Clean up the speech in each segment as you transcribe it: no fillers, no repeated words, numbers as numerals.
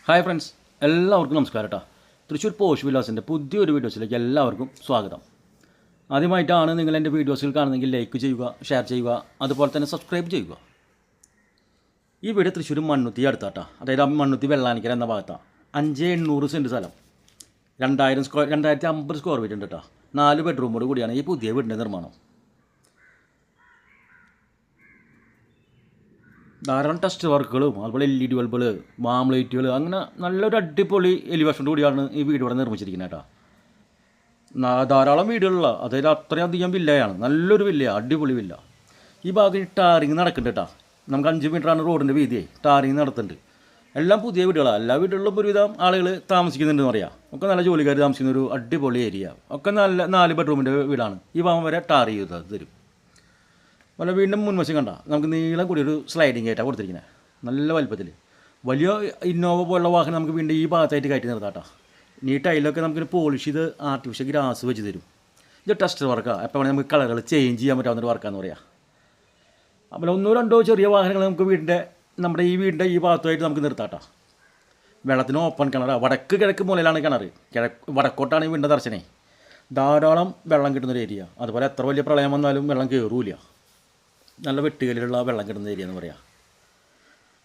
Hi friends, എല്ലാവർക്കും നമസ്കാരം കേട്ടോ. തൃശ്ശൂർ പോഷ് വിലാസിൻ്റെ പുതിയൊരു വീഡിയോസിലേക്ക് എല്ലാവർക്കും സ്വാഗതം. ആദ്യമായിട്ടാണ് നിങ്ങൾ എൻ്റെ വീഡിയോസിൽ കാണുന്നതെങ്കിൽ ലൈക്ക് ചെയ്യുക, ഷെയർ ചെയ്യുക, അതുപോലെ തന്നെ സബ്സ്ക്രൈബ് ചെയ്യുക. ഈ വീട് തൃശ്ശൂർ മണ്ണുത്തി അടുത്താട്ടോ, അതായത് മണ്ണുത്തി വെള്ളാനിക്കര എന്ന ഭാഗത്താണ്. 5800 സെൻറ്റ് സ്ഥലം, 2050 സ്ക്വയർ ഫീറ്റ് ഉണ്ട് കേട്ടോ. 4 ബെഡ്റൂമോട് കൂടിയാണ് ഈ പുതിയ വീടിൻ്റെ നിർമ്മാണം. ധാരാളം ടെസ്റ്റ് വർക്കുകളും അതുപോലെ LED ബൾബുകൾ, വാം ലൈറ്റുകൾ, അങ്ങനെ നല്ലൊരു അടിപൊളി എലിവേഷനോട് കൂടിയാണ് ഈ വീട് ഇവിടെ നിർമ്മിച്ചിരിക്കുന്നത് കേട്ടോ. ധാരാളം വീടുകളുള്ള, അതായത് അത്രയധികം വില്ലയാണ്, നല്ലൊരു വില്ല, അടിപൊളി വില്ല. ഈ ഭാഗം ടാറിങ് നടക്കുന്നുണ്ട് കേട്ടോ. നമുക്ക് 5 മീറ്ററാണ് റോഡിൻ്റെ വീതിയെ, ടാറിങ് നടത്തുന്നുണ്ട്. എല്ലാം പുതിയ വീടുകളാണ്. എല്ലാ വീടുകളിലും ഒരുവിധം ആളുകൾ താമസിക്കുന്നുണ്ടെന്ന് പറയാം. ഒക്കെ നല്ല ജോലിക്കാർ താമസിക്കുന്ന ഒരു അടിപൊളി ഏരിയ. ഒക്കെ നല്ല 4 ബെഡ്റൂമിൻ്റെ വീടാണ്. ഈ ഭാഗം വരെ ടാർ ചെയ്ത് തരും. അതുപോലെ വീണ്ടും മുൻവശം കണ്ട നമുക്ക് നീളം കൂടി ഒരു സ്ലൈഡിങ് ആയിട്ടാണ് കൊടുത്തിരിക്കുന്നത്. നല്ല വലുപ്പത്തിൽ വലിയ ഇന്നോവ പോലുള്ള വാഹനം നമുക്ക് വീണ്ടും ഈ ഭാഗത്തായിട്ട് കയറ്റി നിർത്താം. ഈ ടൈലൊക്കെ നമുക്ക് പോളിഷ് ചെയ്ത് ആർട്ടിഫിഷ്യൽ ഗ്രാസ് വെച്ച് തരും. ഇത് ടെസ്റ്റർ വർക്കാണ്. എപ്പോൾ വേണമെങ്കിൽ നമുക്ക് കളറുകൾ ചേഞ്ച് ചെയ്യാൻ പറ്റാവുന്നൊരു വർക്കാന്ന് പറയാം. അപ്പോൾ 1-2 ചെറിയ വാഹനങ്ങൾ നമുക്ക് നമ്മുടെ ഈ വീടിൻ്റെ ഈ ഭാഗത്തായിട്ട് നമുക്ക് നിർത്താം. വെള്ളത്തിന് ഓപ്പൺ കിണറാണ്. വടക്ക് കിഴക്ക് മൂലയിലാണ് കിണർ. വടക്കോട്ടാണ് ഈ വീടിൻ്റെ ദർശനേ. ധാരാളം വെള്ളം കിട്ടുന്നൊരു ഏരിയ. അതുപോലെ എത്ര വലിയ പ്രളയം വന്നാലും വെള്ളം കയറൂല. നല്ല വെട്ടുകല്ലിലുള്ള വെള്ളം കിട്ടുന്ന ഏരിയ എന്ന് പറയാം.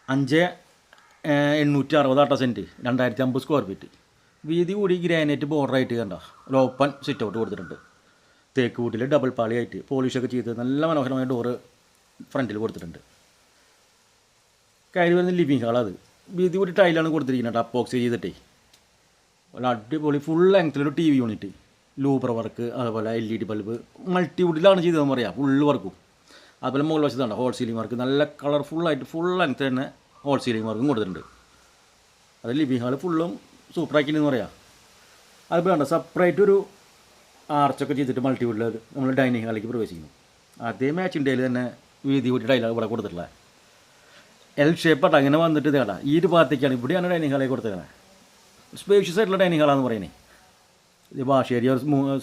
5860 സെൻറ്റ്, 2050 സ്ക്വയർ ഫീറ്റ്. വീതി കൂടി ഗ്രാനൈറ്റ് ബോർഡറായിട്ട് കണ്ട ഒരു ഓപ്പൺ സിറ്റ് ഔട്ട് കൊടുത്തിട്ടുണ്ട്. തേക്ക് കൂട്ടിൽ ഡബിൾ പാളിയായിട്ട് പോളിഷൊക്കെ ചെയ്ത് നല്ല മനോഹരമായ ഡോറ് ഫ്രണ്ടിൽ കൊടുത്തിട്ടുണ്ട്. കയറി വരുന്ന ലിവിങ് ഹാൾ. അത് വീതി കൂടി ടൈലാണ് കൊടുത്തിരിക്കുന്നത്. അപ്പോക്സി ചെയ്തിട്ടേ നല്ല അടിപൊളി ഫുൾ ലെങ്ത്തിലൊരു TV യൂണിറ്റ്, ലൂബർ വർക്ക്, അതുപോലെ LED ബൾബ്, മൾട്ടിവുഡിലാണ് ചെയ്തതെന്ന് പറയാം. ഫുള്ള് വർക്കും. അതുപോലെ മുകൾ വശത്താണ് ഹോൾ സീലിംഗ് വർക്ക്. നല്ല കളർഫുള്ളായിട്ട് ഫുൾ ലെങ്ത്ത് തന്നെ ഹോൾ സീലിംഗ് വർക്കും കൊടുത്തിട്ടുണ്ട്. അത് ലിവിങ് ഹാൾ ഫുള്ളും സൂപ്പറാക്കിയെന്ന് പറയാം. അത് വേണ്ട സെപ്പറേറ്റ് ഒരു ആർച്ചൊക്കെ ചെയ്തിട്ട് മൾട്ടിവുഡിൽ നമ്മൾ ഡൈനിങ് ഹാളിലേക്ക് പ്രവേശിക്കുന്നു. അതേ മാച്ചിൻ്റെ തന്നെ വീതി കൂട്ടി ടൈലാണ് ഇവിടെ കൊടുത്തിട്ടുള്ളത്. L ഷേപ്പായിട്ട് അങ്ങനെ വന്നിട്ട് ഇത് കേട്ടാ. ഈ ഒരു ഭാഗത്തേക്കാണ്, ഇവിടെയാണ് ഡൈനിങ് ഹാളിലേക്ക് കൊടുത്തിരിക്കുന്നത്. സ്പേഷ്യസ് ആയിട്ടുള്ള ഡൈനിങ് ഹാളാന്ന് പറയുന്നത്. ഇത് വാഷ് ഏരിയ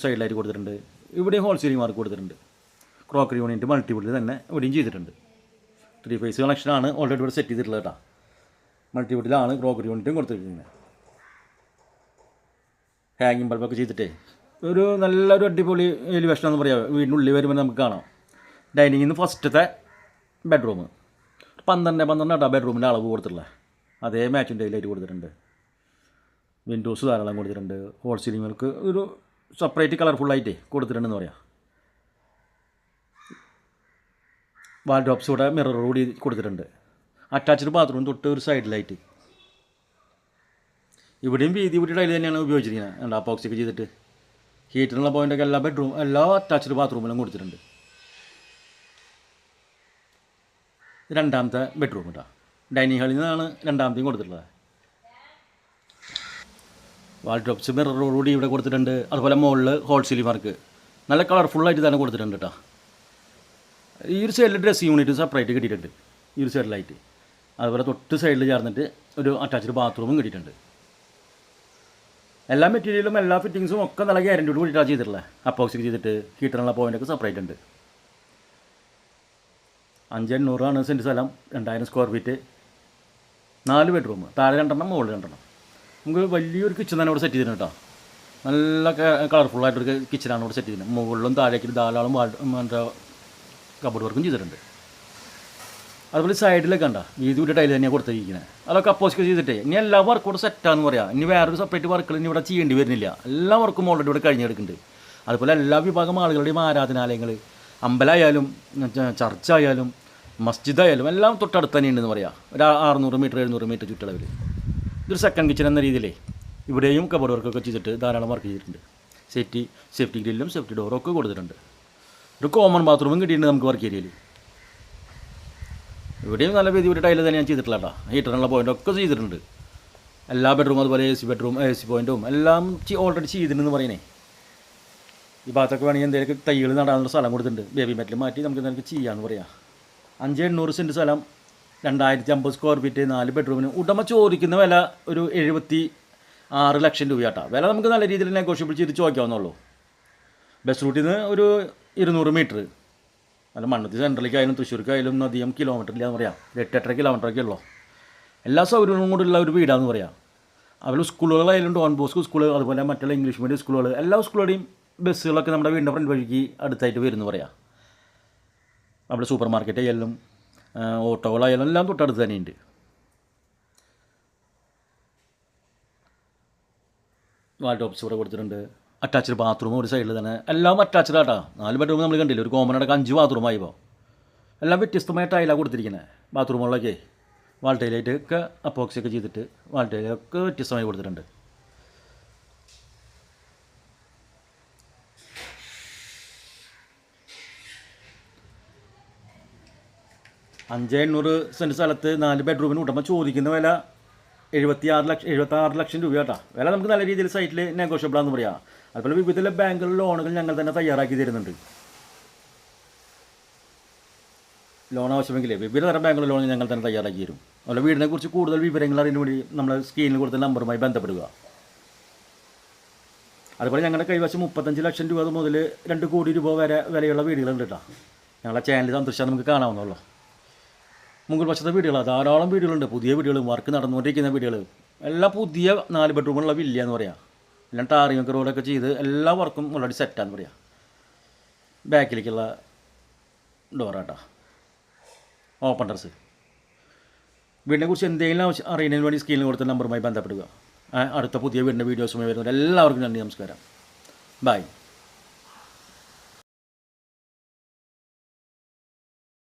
സൈഡിലായിട്ട് കൊടുത്തിട്ടുണ്ട്. ഇവിടെയും ഹോൾ സീലിംഗ് വർക്ക് കൊടുത്തിട്ടുണ്ട്. ക്രോക്കറി യൂണിറ്റ് മൾട്ടിവുഡിൽ തന്നെ ഇവിടെയും ചെയ്തിട്ടുണ്ട്. 3 ഫേസ് കണക്ഷനാണ് ഓൾറെഡി ഇവിടെ സെറ്റ് ചെയ്തിട്ടുള്ളത് കേട്ടോ. മൾട്ടിവുഡിലാണ് ക്രോക്കറി യൂണിറ്റും കൊടുത്തിരിക്കുന്നത്. ഹാങ്ങിങ് ബൾബൊക്കെ ചെയ്തിട്ടേ ഒരു നല്ലൊരു അടിപൊളി എലിവേഷൻ എന്ന് പറയാം. വീടിനുള്ളിൽ വരുമ്പോൾ നമുക്ക് കാണാം. ഡൈനിങ്ങിൽ നിന്ന് ഫസ്റ്റത്തെ ബെഡ്റൂം 12 കേട്ടോ ബെഡ്റൂമിൻ്റെ അളവ് കൊടുത്തിട്ടുള്ളത്. അതേ മാച്ചിൻ്റെ ലൈറ്റ് കൊടുത്തിട്ടുണ്ട്. വിൻഡോസ് ധാരാളം കൊടുത്തിട്ടുണ്ട്. ഹോൾ സീലിംഗുകൾക്ക് ഒരു സെപ്പറേറ്റ് കളർഫുള്ളായിട്ടേ കൊടുത്തിട്ടുണ്ടെന്ന് പറയാം. വാൾഡ്രോപ്സ് ഇവിടെ മിററോട് കൊടുത്തിട്ടുണ്ട്. അറ്റാച്ച്ഡ് ബാത്റൂം തൊട്ട് ഒരു സൈഡിലായിട്ട്. ഇവിടെയും വീതി കൂടി ടൈൽ തന്നെയാണ് ഉപയോഗിച്ചിരിക്കുന്നത്. അപ്പോക്സിയൊക്കെ ചെയ്തിട്ട് ഹീറ്ററിനുള്ള പോയിൻ്റൊക്കെ എല്ലാ അറ്റാച്ച്ഡ് ബാത്റൂമിലും കൊടുത്തിട്ടുണ്ട്. രണ്ടാമത്തെ ബെഡ്റൂം കേട്ടോ. ഡൈനിങ് ഹാളിൽ നിന്നാണ് രണ്ടാമത്തെയും കൊടുത്തിട്ടുള്ളത്. വാൾഡ്രോപ്സ് മിററോടുകൂടി ഇവിടെ കൊടുത്തിട്ടുണ്ട്. അതുപോലെ മുകളിൽ ഹോൾ സീലിംഗ് വർക്ക് നല്ല കളർഫുള്ളായിട്ട് തന്നെ കൊടുത്തിട്ടുണ്ട് കേട്ടോ. ഈ ഒരു സൈഡിൽ ഡ്രസ്സിംഗ് യൂണിറ്റ് സെപ്പറേറ്റ് കിട്ടിയിട്ടുണ്ട്. ഈ ഒരു സൈഡിലായിട്ട്. അതുപോലെ തൊട്ട് സൈഡിൽ ചേർന്നിട്ട് ഒരു അറ്റാച്ച്ഡ് ബാത്റൂമും കിട്ടിയിട്ടുണ്ട്. എല്ലാ മെറ്റീരിയലും എല്ലാ ഫിറ്റിങ്സും ഒക്കെ നല്ല ഗ്യാരൻറ്റിയോട് കൂടിയിട്ടാണ് ചെയ്തിട്ടുള്ളത്. അപ്പോക്സിക്ക് ചെയ്തിട്ട് ഹീറ്ററിനുള്ള പോയിൻ്റൊക്കെ സെപ്പറേറ്റ് ഉണ്ട്. 5800 സെൻറ്റ് സ്ഥലം, 2000 സ്ക്വയർ ഫീറ്റ്, 4 ബെഡ്റൂം, താഴെ 2 മുകളിൽ 2. നമുക്ക് വലിയൊരു കിച്ചൺ തന്നെ ഇവിടെ സെറ്റ് ചെയ്തിട്ടുണ്ട് കേട്ടോ. നല്ല കളർഫുള്ളായിട്ടൊരു കിച്ചണാണ് ഇവിടെ സെറ്റ് ചെയ്തിട്ടുണ്ട്. മുകളിലും താഴേക്ക് ധാരാളം കബോർഡ് വർക്കും ചെയ്തിട്ടുണ്ട്. അതുപോലെ സൈഡിലൊക്കെ കണ്ട വീതി കൂടി ടൈൽ തന്നെയാണ് കൊടുത്തിരിക്കുന്നത്. അതൊക്കെ അപ്പോസിറ്റ് ചെയ്തിട്ടേ ഇനി എല്ലാ വർക്കും കൂടെ സെറ്റാന്ന് പറയാം. ഇനി വേറൊരു സെപ്പറേറ്റ് വർക്കുകൾ ഇനി ഇവിടെ ചെയ്യേണ്ടി വരുന്നില്ല. എല്ലാ വർക്കും ഓൾറെഡി ഇവിടെ കഴിഞ്ഞെടുക്കുന്നുണ്ട്. അതുപോലെ എല്ലാ വിഭാഗം ആളുകളുടെയും ആരാധനാലയങ്ങൾ, അമ്പലമായാലും ചർച്ചായാലും മസ്ജിദായാലും എല്ലാം തൊട്ടടുത്ത് തന്നെ ഉണ്ടെന്ന് പറയാം. ഒരു 600 മീറ്റർ 700 മീറ്റർ ചുറ്റളവിൽ. ഇതൊരു സെക്കൻഡ് കിച്ചൺ എന്ന രീതിയിലേ ഇവിടെയും കബോർഡ് വർക്കൊക്കെ ചെയ്തിട്ട് ധാരാളം വർക്ക് ചെയ്തിട്ടുണ്ട്. സേഫ്റ്റി ഗ്രില്ലും സേഫ്റ്റി ഡോറും ഒക്കെ കൊടുത്തിട്ടുണ്ട്. ഒരു കോമൺ ബാത്റൂമും കിട്ടിയിട്ടുണ്ട് നമുക്ക് വർക്ക് ഏരിയയിൽ. ഇവിടെയും നല്ല വീതി കൂടി ടൈൽ തന്നെയാണ് ചെയ്തിട്ടുള്ള കേട്ടോ. ഹീറ്ററിനുള്ള പോയിൻ്റൊക്കെ ചെയ്തിട്ടുണ്ട്. എല്ലാ ബെഡ്റൂം അതുപോലെ AC പോയിൻറ്റും എല്ലാം ഓൾറെഡി ചെയ്തിട്ടുണ്ടെന്ന് പറയുന്നേ. ഈ ഭാഗത്തൊക്കെ വേണമെങ്കിൽ എന്തെങ്കിലും തൈകൾ നടാനുള്ള സ്ഥലം കൊടുത്തിട്ടുണ്ട്. ബേബി മെറ്റൽ മാറ്റി നമുക്ക് എന്തെങ്കിലും ചെയ്യാമെന്ന് പറയാം. 5800 സെൻറ്റ് സ്ഥലം, 2050 സ്ക്വയർ ഫീറ്റ്, 4 ബെഡ്റൂമിന് ഉടമ ചോദിക്കുന്ന വില ഒരു 76 ലക്ഷം രൂപ കേട്ടോ. വില നമുക്ക് നല്ല രീതിയിൽ നെഗോഷ്യബിൾ ചെയ്ത് ചോദിക്കാവുന്നുള്ളൂ. ബസ് റൂട്ടിൽ നിന്ന് ഒരു 200 മീറ്റർ. അല്ല മണ്ണുത്തി സെൻട്രലിലേക്കായാലും തൃശ്ശൂർക്കായാലും അധികം കിലോമീറ്റർ ഇല്ലാന്ന് പറയാം. 8-8.5 കിലോമീറ്ററൊക്കെ ഉള്ളൂ. എല്ലാ സൗകര്യങ്ങളും കൂടെയുള്ള ഒരു വീടാണെന്ന് പറയാം. അതുപോലെ സ്കൂളുകളായാലും ഡോൺ ബോസ്കോ സ്കൂൾ, അതുപോലെ മറ്റുള്ള ഇംഗ്ലീഷ് മീഡിയം സ്കൂളുകൾ, എല്ലാ സ്കൂളുകളുടെയും ബസ്സുകളൊക്കെ നമ്മുടെ വീടിൻ്റെ ഫ്രണ്ട് വഴിക്ക് അടുത്തായിട്ട് വരുന്നു പറയാം. അവിടെ സൂപ്പർ മാർക്കറ്റ് ആയാലും ഓട്ടോകളായാലും എല്ലാം തൊട്ടടുത്ത് തന്നെയുണ്ട്. വാൾട്ടോപ്സ് ഇവിടെ കൊടുത്തിട്ടുണ്ട്. അറ്റാച്ച്ഡ് ബാത്റൂം ഒരു സൈഡിൽ തന്നെ, എല്ലാം അറ്റാച്ച്ഡ് ആട്ടാ. 4 ബെഡ്റൂം നമ്മൾ കണ്ടില്ല, ഒരു കോമൺ അടക്കം 5 ബാത്റൂമായി. ഇപ്പോൾ എല്ലാം വ്യത്യസ്തമായ ടൈലാണ് കൊടുത്തിരിക്കുന്നത്. ബാത്റൂമുകളിലൊക്കെ വാൾട്ടൈലായിട്ട് ഒക്കെ അപ്പോക്സിയൊക്കെ ചെയ്തിട്ട് വാൾട്ടൈലൊക്കെ വ്യത്യസ്തമായി കൊടുത്തിട്ടുണ്ട്. 5,800 സെൻറ്റ് സ്ഥലത്ത് 4 ബെഡ്റൂമിന് ഉടമ ചോദിക്കുന്ന വില 76 ലക്ഷം രൂപ കേട്ടോ. വില നമുക്ക് നല്ല രീതിയിൽ സൈറ്റിൽ നെഗോഷ്യബിളാന്ന് പറയാം. അതുപോലെ വിവിധ ബാങ്കുകളിൽ ലോണുകൾ ഞങ്ങൾ തന്നെ തയ്യാറാക്കി തരുന്നുണ്ട്. ലോൺ ആവശ്യമെങ്കിൽ വിവിധ തരം ബാങ്കുകളിൽ ലോൺ ഞങ്ങൾ തന്നെ തയ്യാറാക്കി തരും. അതുപോലെ വീടിനെക്കുറിച്ച് കൂടുതൽ വിവരങ്ങൾ അറിയാൻ വേണ്ടി നമ്മൾ സ്ക്രീനിൽ കൊടുത്ത നമ്പറുമായി ബന്ധപ്പെടുക. അതുപോലെ ഞങ്ങളുടെ കൈവശം 35 ലക്ഷം രൂപ മുതൽ 2 കോടി രൂപ വരെ വിലയുള്ള വീടുകളുണ്ട് കേട്ടോ. ഞങ്ങളുടെ ചാനൽ സന്ദർശിച്ചാൽ നമുക്ക് കാണാവുന്നുള്ളൂ. മുകൾ വശത്തെ വീടുകളാണ്, ധാരാളം വീടുകളുണ്ട്. പുതിയ വീടുകളും വർക്ക് നടന്നുകൊണ്ടിരിക്കുന്ന വീടുകൾ എല്ലാം പുതിയ 4 ബെഡ്റൂമുള്ള വില്ല എന്ന് പറയാം. എല്ലാം ടാറിങ്ങൊക്കെ റോഡൊക്കെ ചെയ്ത് എല്ലാ വർക്കും ഓൾറെഡി സെറ്റാന്ന് പറയാം. ബാക്കിലേക്കുള്ള ഡോറാട്ടോ, ഓപ്പൺ ടെറസ്. വീടിനെക്കുറിച്ച് എന്തെങ്കിലും അറിയുന്നതിന് വേണ്ടി സ്ക്രീനിൽ കൊടുത്ത നമ്പറുമായി ബന്ധപ്പെടുക. അടുത്ത പുതിയ വീടിൻ്റെ വീഡിയോസുമായി വരുന്നത് എല്ലാവർക്കും നന്ദി, നമസ്കാരം, ബൈ.